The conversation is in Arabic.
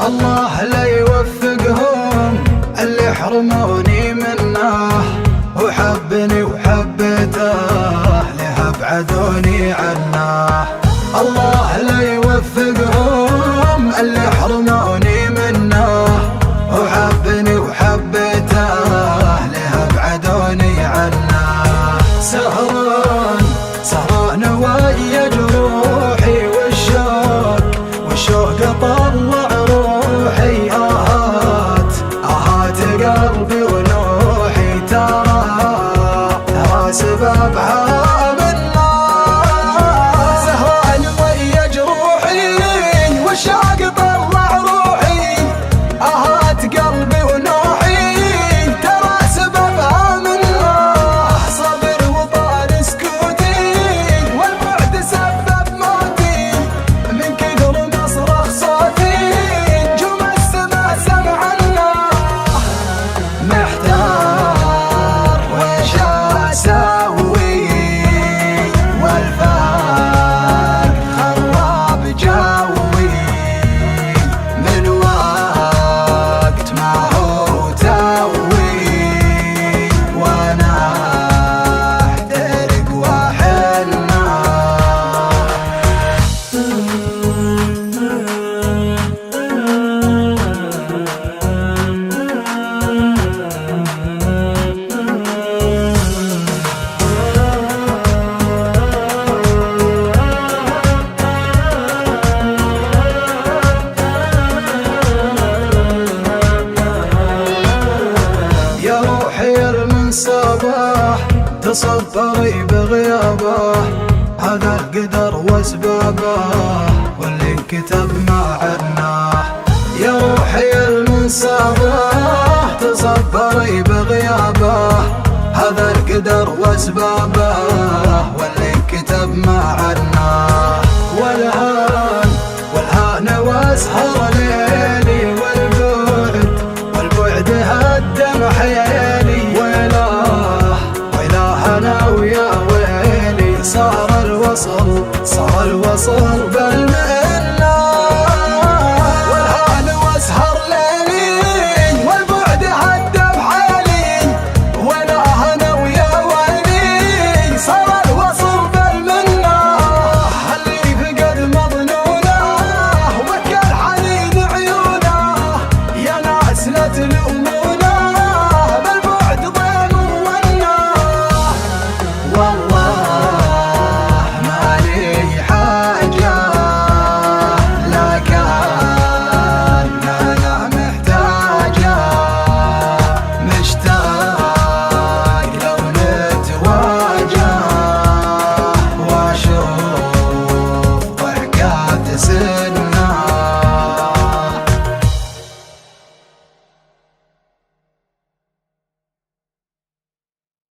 الله لا يوفقهم اللي حرموني منه، وحبني وحبته ليه ابعدوني عنه. الله لا يوفقهم اللي حرموني منه، وحبني وحبته ليه ابعدوني عنه. سهران سهران ويا جروحي والشوق طلع روحي. آهات قلبي ونوحي ترى سببها بالله. سهران ويا جروحي والشوق طلع روحي. آهات قلبي ونوحي ترى سببها بالله. صبر وطال سكوتي والبعد سبب موتي، من كثر ما صرخ صوتي نجوم السما سمعنا. محتار ويش اسوي والفرق خراب جوي، من وقت ما هو توي وانا احترق واحنا. يا روحي من صباح تصبري بغيابه، هذا القدر واسبابه واللي انكتب ما عناه. يا روحي من صباح تصبري بغيابه، هذا القدر واسبابه